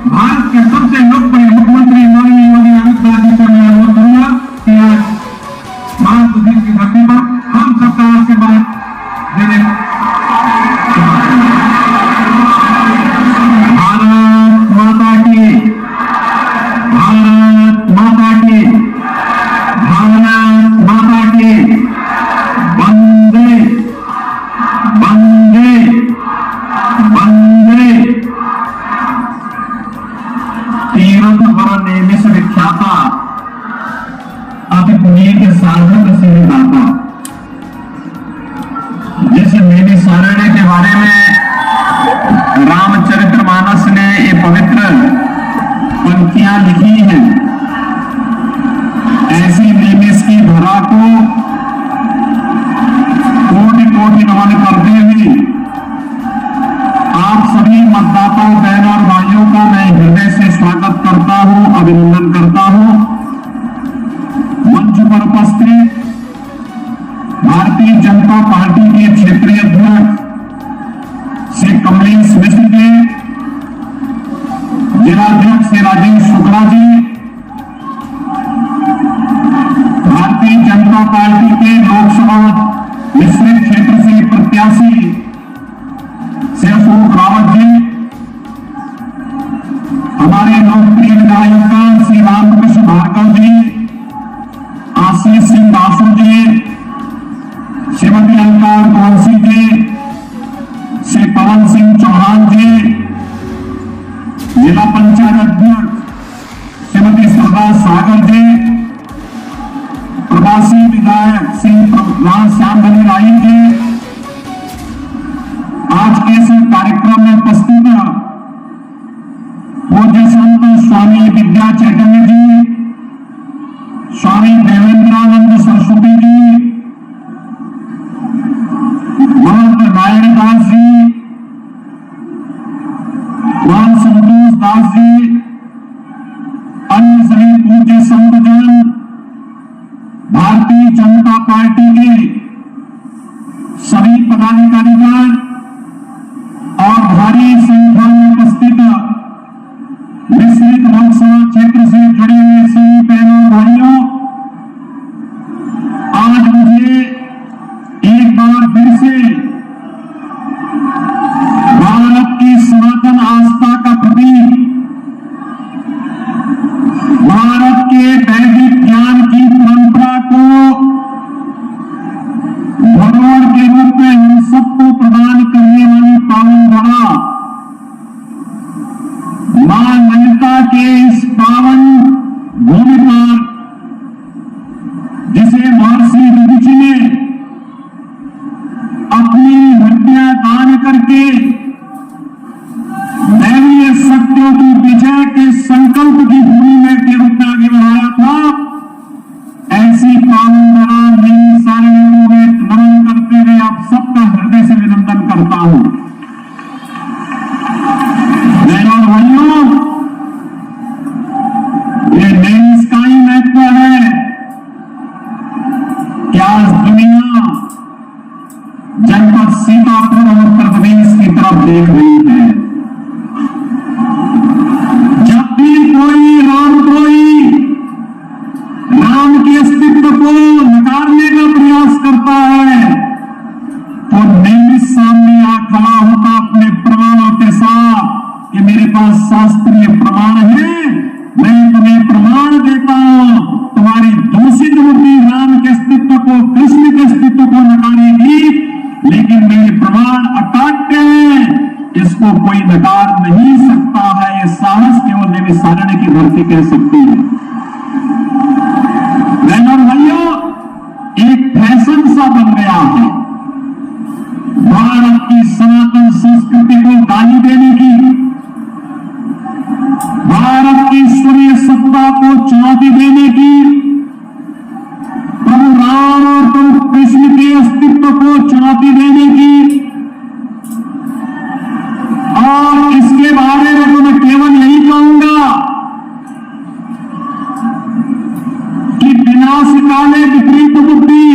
भारत के सबसे लोकप्रिय मुख्यमंत्री माननीय योगी आदित्यनाथ को मैं अनुरोध करूंगा कि आज महासुदीन की धरती पर हम सबका आशीर्वाद देने। भारत माता की, भारत माता की, भारत माता की, वंदे वंदे वंदे। तीर्थवर नेमिष विख्याता अति पुनीत साधक सिंह दाता। जिस नैमिषारण्य के बारे में रामचरितमानस ने ये पवित्र पंक्तियां लिखी हैं, ऐसी नैमिष की धरा को कोटि कोटि नमन करते हुए आप सभी मतदाताओं, बहनों और भाइयों का मैं हृदय से स्वागत करता हूं, अभिनंदन करता हूं। मंच पर उपस्थित भारतीय जनता पार्टी के क्षेत्रीय अध्यक्ष श्री कमलेश मिश्र जी, जिलाध्यक्ष श्री राजेश शुक्ला जी, भारतीय जनता पार्टी के लोकसभा मिश्रित क्षेत्र से प्रत्याशी श्री अशोक रावत जी, हमारे लोकप्रिय विधायक श्री रामकृष्ण भार्गव जी, आशीष सिंह दासू जी, श्रीमती अलकार कौंसी जी, श्री पवन सिंह चौहान जी, जिला पंचायत अध्यक्ष श्रीमती सरदार सागर जी, प्रवासी विधायक श्री श्याम धनी राई जी, आज के इस कार्यक्रम में उपस्थित पूज्य संत स्वामी विद्या चैतन्य जी, स्वामी देवेंद्रानंद सरस्वती जी, महंत नारायण दास जी, महंत संतोष दास जी, अन्य सभी पूज्य संतजन, भारतीय जनता पार्टी के सभी पदाधिकारीगण और भारी संख्या में उपस्थित मिश्रित लोकसभा क्षेत्र से जुड़े हुए सभी बहनों भाइयों, आज मुझे एक बार फिर से भारत की सनातन आस्था का प्रतीक, भारत के वैदिक ज्ञान की परंपरा को धरोहर के रूप में हम सबको प्रदान करने वाली पावन धरा मां ललिता के इस पावन भूमि पर, जिसे महर्षि दधीचि ने अपनी हड्डियां दान करके दैवीय शक्तियों की विजय के संकल्प की भूमि में के रूप में आगे बढ़ाया था, ऐसी पावन धरा नैमिषारण्य में नमन करते हुए आप सबका हृदय से अभिनंदन करता हूं। बहनों और भाइयों, ये नैमिष का ही महत्व है कि आज दुनिया जनपद सीतापुर और उत्तर प्रदेश की तरफ देख रही है। जब भी कोई राम के अस्तित्व को नकारने का प्रयास करता है, तो नैमिष सामने आ खड़ा होता अपने प्रमाणों के साथ कि मेरे पास शास्त्रीय प्रमाण है, मैं तुम्हें प्रमाण देता हूं। तुम्हारी दूषित बुद्धि राम के अस्तित्व को, कृष्ण के अस्तित्व को नकारेगी, लेकिन मेरे प्रमाण अकाट्य हैं, इसको कोई नकार नहीं सकता है। यह साहस केवल नैमिषारण्य की धरती कह सकती है। बहनों और भाइयों, एक फैशन सा बन गया है भारत की सनातन संस्कृति को गाली देने की, भारत की ईश्वरीय सत्ता को चुनौती देने की, प्रभु राम और प्रभु कृष्ण के अस्तित्व को चुनौती देने की। और इसके बारे में तो मैं केवल यही कहूंगा कि विनाश काले विपरीत बुद्धि,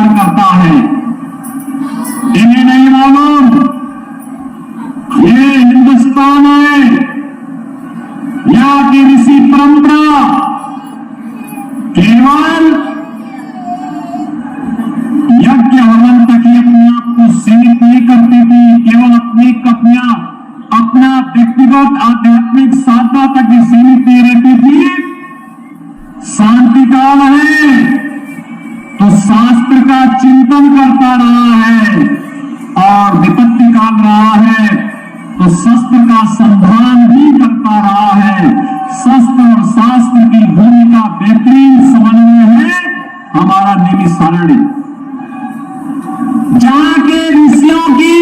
स्वीकार करता है। इन्हें नहीं मालूम ये हिंदुस्तान है, यहाँ की ऋषि परंपरा केवल यज्ञ हवन तक ही अपने आप को सीमित नहीं करती थी, केवल अपना व्यक्तिगत आध्यात्मिक साधना तक ही सीमित नहीं रहती थी। शांति काल है तो शास्त्र का चिंतन करता रहा है, और विपत्ति काल रहा है तो शस्त्र का संधान भी करता रहा है। शस्त्र और शास्त्र की भूमिका बेहतरीन समन्वय है हमारा नैमिषारण्य, जहां के ऋषियों की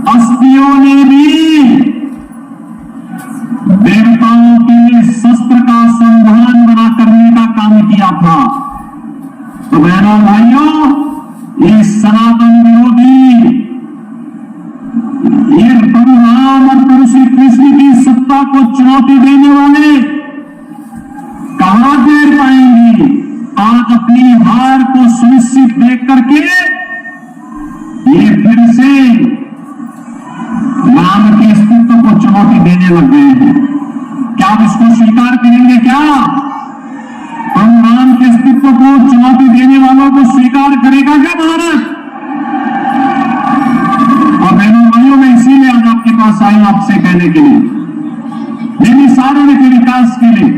अस्थियों ने भी देवताओं के लिए शस्त्र का संधान बना करने का काम किया था। तो बहनों भाइयों, ये सनातन विरोधी, ये प्रभु राम और प्रभु श्री कृष्ण की सत्ता को चुनौती देने वाले कहां देर पाएंगे? आज अपनी हार को सुनिश्चित देख करके ये फिर से राम के अस्तित्व को चुनौती देने लग गए हैं। क्या आप इसको स्वीकार करेंगे? क्या हम राम के अस्तित्व को चुनौती देने वालों को स्वीकार करेगा क्या भारत? और बहनों भाइयों, मैं इसीलिए आज आपके पास आई आपसे कहने के लिए, नैमिषारण्य के विकास के लिए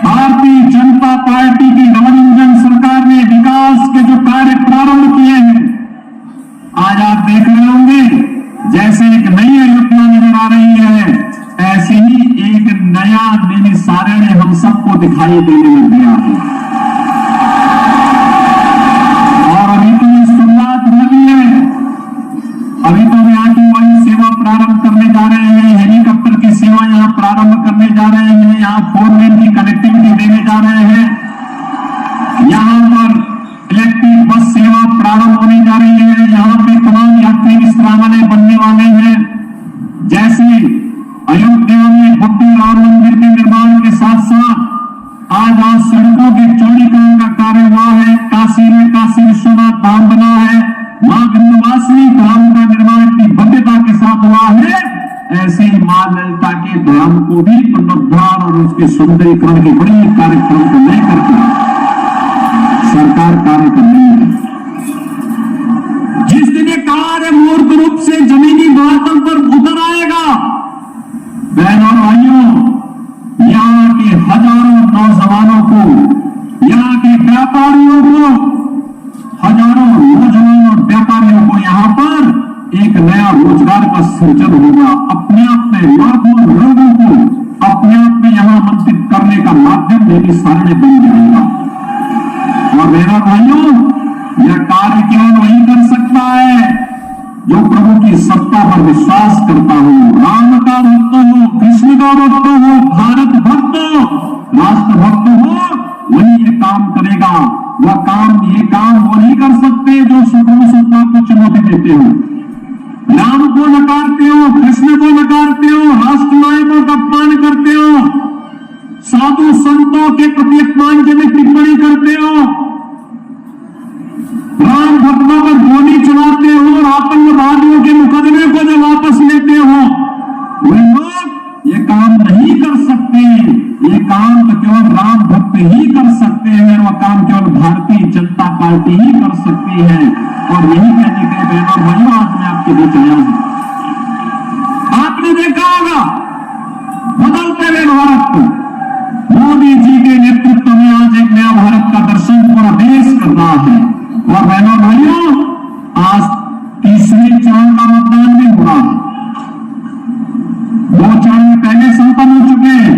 भारतीय जनता पार्टी की नवनिर्वाचित सरकार ने विकास के जो कार्य प्रारंभ किए हैं, आज आप देख रहे होंगे जैसे एक नई अयोध्या नजर आ रही है, ऐसे ही एक नया नैमिषारण्य हम सबको दिखाई देने लग गया है। और अभी तो ये शुरुआत हो रही है, अभी तो हम यहाँ की वायु सेवा प्रारंभ करने जा रहे हैं, हेलीकॉप्टर की सेवा यहाँ प्रारंभ करने जा रहे हैं, यहाँ 4 लेन की कनेक्टिविटी देने जा रहे हैं, यहाँ पर इलेक्ट्रिक बस सेवा प्रारंभ होने जा रही है, यहाँ पे तमाम यात्री विश्रामालय बनने वाले हैं। जैसे अयोध्या में भव्य राम मंदिर के निर्माण के साथ साथ आज सड़कों के चौड़ीकरण का कार्य हुआ है, काशी में काशी विश्वनाथ धाम बना है, मां विंध्यवासिनी धाम का निर्माण इतनी भव्यता के साथ हुआ है, ऐसे ही मां ललिता के धाम को भी पुनरुद्धार और उसके सुंदरीकरण के बड़े कार्यक्रम को लेकर के सरकार कार्य कर रही है। जिस दिन ये कार्य मूर्त रूप से जमीनी धरातल पर उतर आएगा, बहनों और भाइयों, यहाँ के हजारों नौजवानों को, यहाँ के व्यापारियों को, हजारों नौजवान और व्यापारियों को यहाँ पर एक नया रोजगार का सृजन होगा। अपने आप में लाखों लोगों को अपने आप में यहाँ आमंत्रित करने का माध्यम नैमिषारण्य बन जाएगा। और मेरा भाइयों, यह कार्य केवल वही कर सकता है जो प्रभु की सत्ता पर विश्वास करता हो, राम का भक्त हो, कृष्ण का भक्त हो, भारत भक्त हो, राष्ट्र भक्त हो, वही ये काम करेगा। ये काम वो नहीं कर सकते जो प्रभु सत्ता को चुनौती देते हो, राम को नकारते हो, कृष्ण को नकारते हो, राष्ट्र नायकों का अपमान करते हो, साधु संतों के प्रति अपमानजनक टिप्पणी करते हो, राम भक्तों पर गोली चलाते हो और आतंकवादियों के मुकदमे को जो वापस लेते हो, वे लोग ये काम नहीं कर सकते। ये काम तो केवल राम भक्त ही कर सकते हैं, वह काम केवल भारतीय जनता पार्टी ही कर सकती है। और यही कहने के बहनों भाइयों, आज मैं आपके बीच आया हूं। आपने देखा होगा बदलते हुए भारत को मोदी जी के नेतृत्व में आज एक नया भारत का दर्शन पूरा देश कर रहा है। और बहनों भाइयों, आज तीसरे चरण का मतदान भी हो रहा है। 2 चरण पहले संपन्न हो चुके हैं।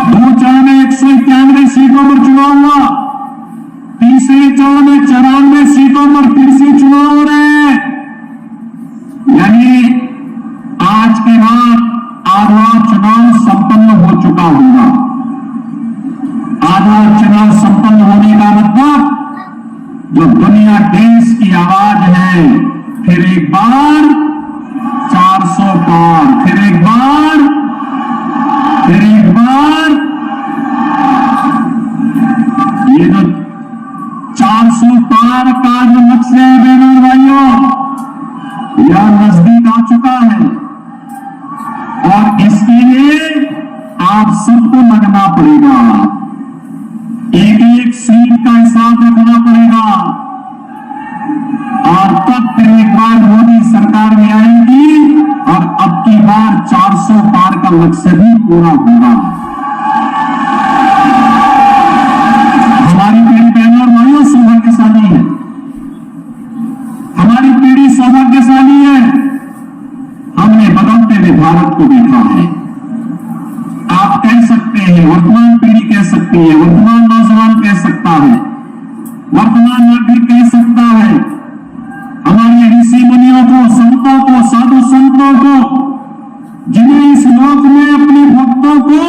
2 चरण में 191 सीटों पर चुनाव हुआ, तीसरे चरण में 94 सीटों पर फिर से चुनाव हो रहे हैं। यानी आज के बाद आधा चुनाव संपन्न हो चुका होगा। आधा चुनाव संपन्न होने का मतलब जो दुनिया देश की आवाज है, फिर एक बार 400 पार, फिर एक बार ये सबको लगना पड़ेगा, एक एक सीट का हिसाब रखना पड़ेगा और तब फिर एक बार मोदी सरकार में आएगी और अब की बार 400 पार का लक्ष्य भी पूरा होगा। हमारी पीढ़ी बहनों और भाइयों सौभाग्यशाली है, हमारी पीढ़ी सौभाग्यशाली है। हमने बदलते हुए भारत को देखा है। आप कह सकते हैं, वर्तमान पीढ़ी कह सकती है, वर्तमान नौजवान कह सकता है, वर्तमान नागरिक कह सकता है, हमारे ऋषि मुनियों को, संतों को, साधु संतों को, जिन्हें इस लोक में अपने भक्तों को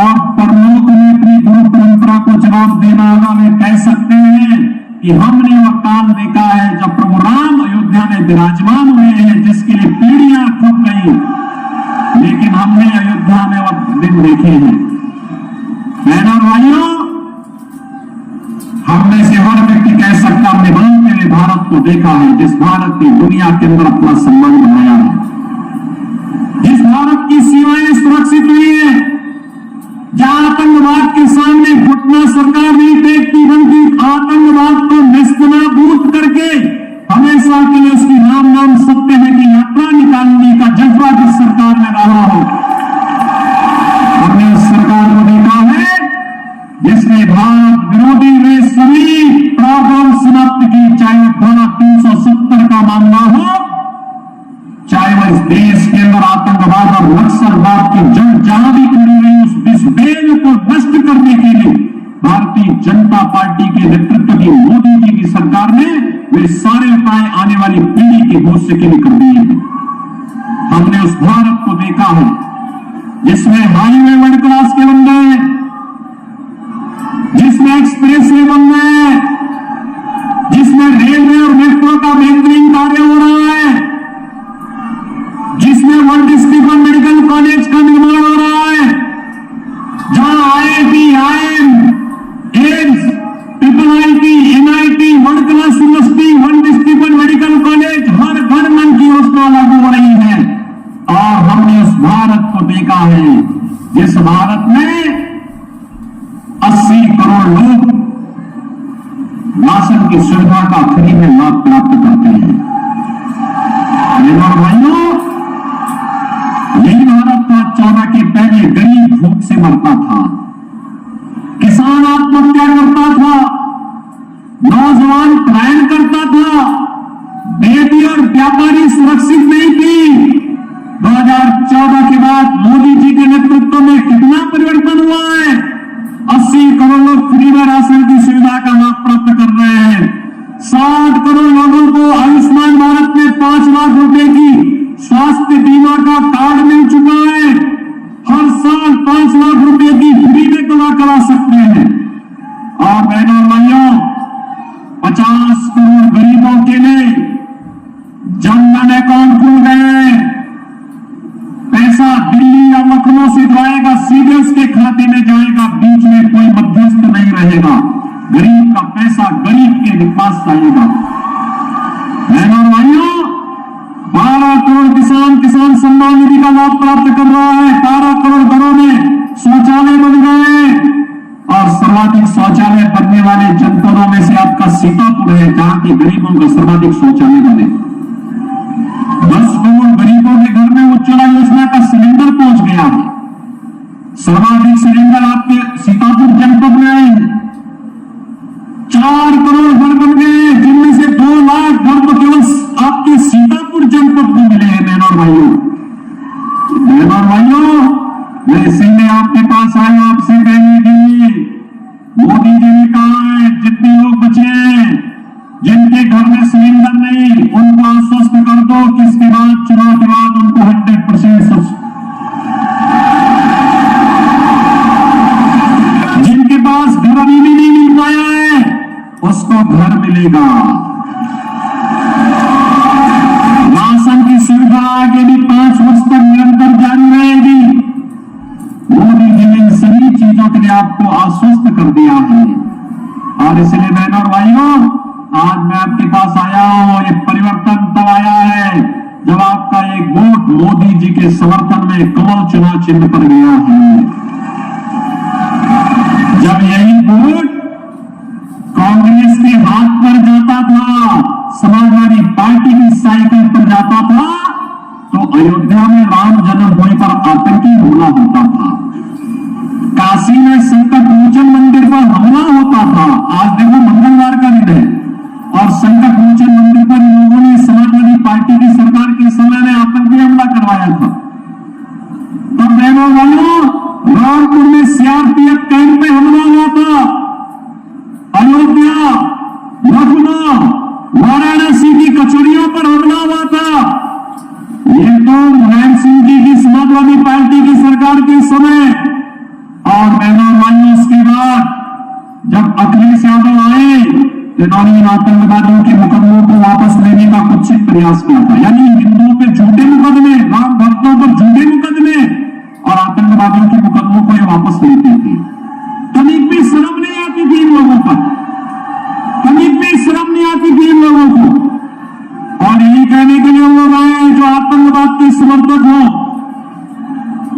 और परलोक में अपनी गुरु परंपरा को जवाब देना होगा, वे कह सकते हैं कि हमने वह काल देखा है जब प्रभु राम अयोध्या में विराजमान हुए हैं, जिसके लिए पीढ़ियां खुद गई, लेकिन हमने अयोध्या में वह दिन देखे हैं। बहनों और भाइयों, हमने से हर व्यक्ति कह सकता हमने बदलते हुए भारत को देखा है, जिस भारत ने दुनिया के अंदर अपना सम्मान बनाया है, जिस भारत की सीमाएं सुरक्षित हुई है, जहां आतंकवाद के सामने घुटना सरकार नहीं टेकती, बल्कि आतंकवाद को नेस्तनाबूद करके हमेशा के लिए उसकी राम नाम सत्य है कि यात्रा निकालने का जज्बा जिस सरकार में रहा हो। हमने उस सरकार को देखा है जिसने भारत विरोधी में सभी प्रावधान समाप्त की, चाहे वह धारा 370 का मामला हो, चाहे वह इस देश के अंदर आतंकवाद और नक्सलवाद की जंग जहां भी खड़ी रही, उस विषबेल को नष्ट करने के लिए भारतीय जनता पार्टी के नेतृत्व की मोदी जी की सरकार ने वे सारे उपाय आने वाली पीढ़ी के भविष्य के लिए कर दिए हैं। हमने उस भारत को देखा है जिसमें हाईवे वर्ल्ड क्लास के बन गए, जिसमें एक्सप्रेस वे बन गए, जिसमें रेलवे और मेट्रो का बेहतरीन कार्य हो रहा है, जिसमें वर्ल्ड स्टीफन मेडिकल कॉलेज का निर्माण हो रहा है, जहां IIT, IIM, AIIMS, IIIT, NIT, world class university, world Stephen medical college, हर घर मन की योजना लागू हो रही है। और हमने उस भारत को देखा है जिस भारत में 80 करोड़ लोग राशन की सुविधा का फ्री में लाभ प्राप्त करते हैं। और भाइयों, यही भारत था 14 के पहले गरीब भूख से मरता था, किसान आत्महत्या करता था, नौजवान पलायन करता था, बेटी और व्यापारी सुरक्षित नहीं थी। 2014 के बाद मोदी जी के नेतृत्व में कितना परिवर्तन हुआ है। 80 करोड़ लोग फ्री में राशन की सुविधा का लाभ प्राप्त कर रहे हैं। 60 करोड़ लोगों को आयुष्मान भारत में 5 लाख रुपए की स्वास्थ्य बीमा का कार्ड मिल चुका है। हर साल 5 लाख रुपए की फ्री में दवा करा सकते हैं। और बहनों और भाइयों, 50 करोड़ गरीबों के लिए जनधन अकाउंट खुल गए। पैसा दिल्ली या लखनऊ से जाएगा, सीधे उसके खाते में जाएगा, बीच में कोई मध्यस्थ नहीं रहेगा। गरीब का पैसा गरीब के पास जाएगा। बहनों और भाइयों, 12 करोड़ किसान सम्मान निधि का लाभ प्राप्त कर रहा है। 12 करोड़ घरों में शौचालय बन गए और सर्वाधिक शौचालय बनने वाले जनपदों में से आपका सीतापुर है, जहां के गरीबों का सर्वाधिक शौचालय बने। 10 करोड़ गरीबों के घर में उज्ज्वला योजना का सिलेंडर पहुंच गया है। सर्वाधिक सिलेंडर आपके सीतापुर जनपद में आए। 4 करोड़ घर बन गए, जिनमें से 2 लाख घर तो केवल आपके सीतापुर जनपद में मिले हैं। बहनों और भाइयों, मैं इसीलिए आपके पास आया आपसे कहने के लिए, मोदी जी ने कहा है जितने लोग बचे हैं, जिनके घर में सिलेंडर नहीं, उनको आश्वस्त कर दो कि इसके बाद चुनाव के बाद उनको 100% जिनके पास घर अभी भी नहीं मिल पाया है उसको घर मिलेगा। राशन की सुविधा आगे भी 5 वर्ष तक निरंतर जारी रहेगी। मोदी जी ने इन सभी चीजों के लिए आपको आश्वस्त कर दिया है। और इसलिए बहनों और भाइयों, आज मैं आपके पास आया हूं। ये परिवर्तन तब आया है जब आपका एक वोट मोदी जी के समर्थन में कमल चुनाव चिन्ह पर गया है। जब यही वोट कांग्रेस के हाथ पर जाता था, समाजवादी पार्टी की साइकिल पर जाता था, तो अयोध्या में राम जन्मभूमि पर आतंकी हमला होता था, काशी में संकट मोचन मंदिर पर हमला होता था। आज देखो मंगलवार का दिन है और संकट मोचन मंदिर पर लोगों ने समाजवादी पार्टी की सरकार के समय में आतंकी हमला करवाया था। तब बहनों वालों, रामपुर में सीआरपीएफ कैंप में हमला हुआ था, अयोध्या, लखनऊ, वाराणसी की कचौड़ियों पर हमला हुआ था। ये तो मुलायम सिंह जी की समाजवादी पार्टी की सरकार के समय, और बहनों भाइयों उसके बाद जब अखिलेश यादव आए, इन्होंने इन आतंकवादियों के मुकदमों को वापस लेने का कुछ प्रयास किया था। यानी हिंदुओं पर झूठे मुकदमे, राम भक्तों पर झूठे मुकदमे और आतंकवादियों के मुकदमों को ये वापस लेते थे। कभी भी शर्म नहीं आती थी इन लोगों पर, कभी भी शर्म नहीं आती थी इन लोगों को। और यही कहने के लिए लोग आए जो आतंकवाद के समर्थक हो,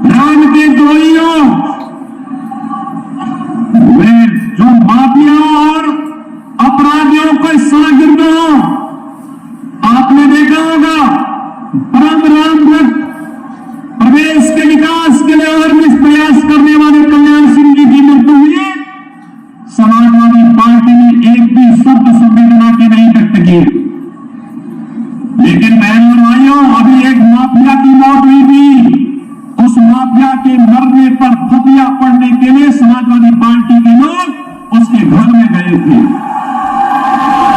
राम के द्रोही हो, वे जो माफिया और अपराधियों को शागिर्द हो। आपने देखा होगा परम राम भक्त प्रदेश के विकास के लिए और प्रयास करने वाले कल्याण सिंह जी की मृत्यु हुई, समाजवादी पार्टी ने एक भी शब्द संवेदना की नहीं व्यक्त की। लेकिन बहनों और भाइयों, अभी एक माफिया की मौत हुई थी, उस माफिया के मरने पर फतिया पड़ने के लिए समाजवादी पार्टी के लोग उसके घर में गए थे।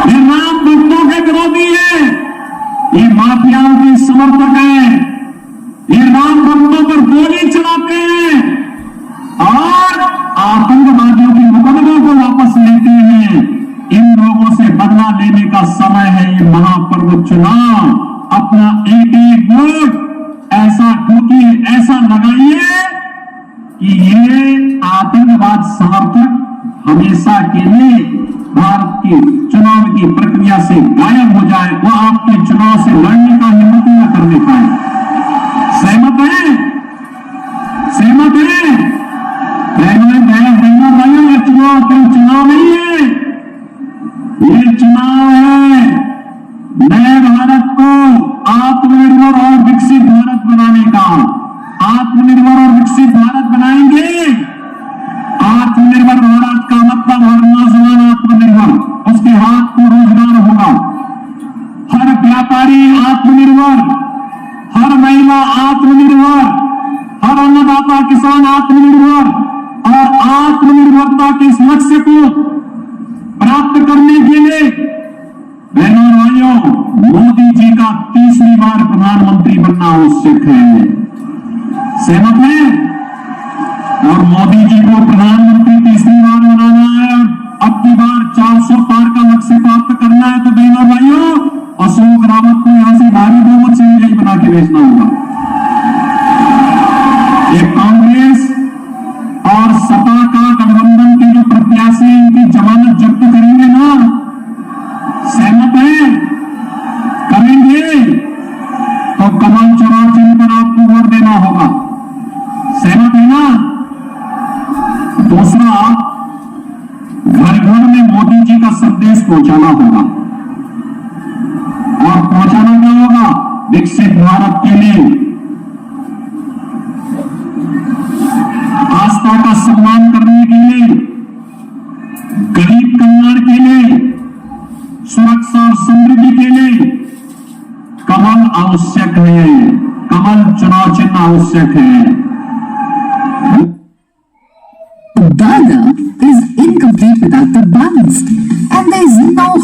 ये राम भक्तों के विरोधी है, ये माफियाओं के समर्थक हैं, ये राम भक्तों पर गोली चलाते हैं और आतंकवादियों के मुकदमों को वापस लेते हैं। इन लोगों से बदला लेने का समय है ये महापर्व चुनाव। अपना एक एक वोट ऐसा ठोकिए, ऐसा लगाइए कि ये आतंकवाद समर्थक हमेशा के लिए भारत की चुनाव की प्रक्रिया से गायब हो जाए, वो आपके चुनाव से लड़ने का हिम्मत न करने पाए। सहमत है? सहमत है? बहनों भाइयों, ये चुनाव नहीं है, ये चुनाव है नए भारत को आत्मनिर्भर और विकसित भारत बनाने का। आत्मनिर्भर और विकसित भारत बनाएंगे। आत्मनिर्भर भारत का मतलब हर नौजवान आत्मनिर्भर, उसके हाथ को रोजगार होगा, हर व्यापारी आत्मनिर्भर, हर महिला आत्मनिर्भर, हर अन्नदाता किसान आत्मनिर्भर। और आत्मनिर्भरता के इस लक्ष्य को प्राप्त करने के लिए बहनों और भाइयों, मोदी जी का तीसरी बार प्रधानमंत्री बनना आवश्यक है। सहमत है? और मोदी जी को प्रधानमंत्री तीसरी बार बनाना है, अब की बार 400 पार का लक्ष्य प्राप्त करना है, तो बहनों और भाइयों, अशोक रावत को यहां से भारी बहुमत से विजयी बना के भेजना होगा। ये कांग्रेस और सपा का गठबंधन के जो प्रत्याशी इनकी जमानत जब्त करेंगे ना, सहमत है? करेंगे तो कमल चुनाव चिन्ह पर आपको वोट देना होगा। सहमत है ना? दूसरा, घर घर में मोदी जी का संदेश पहुंचाना होगा। और पहुंचाना क्या होगा? विकसित भारत के लिए आस्था का सम्मान करने के लिए, गरीब कल्याण के लिए, सुरक्षा और समृद्धि के लिए कमल आवश्यक है। कमल चुनाव चिन्ह आवश्यक है। Dada is incomplete without the buns, and there is no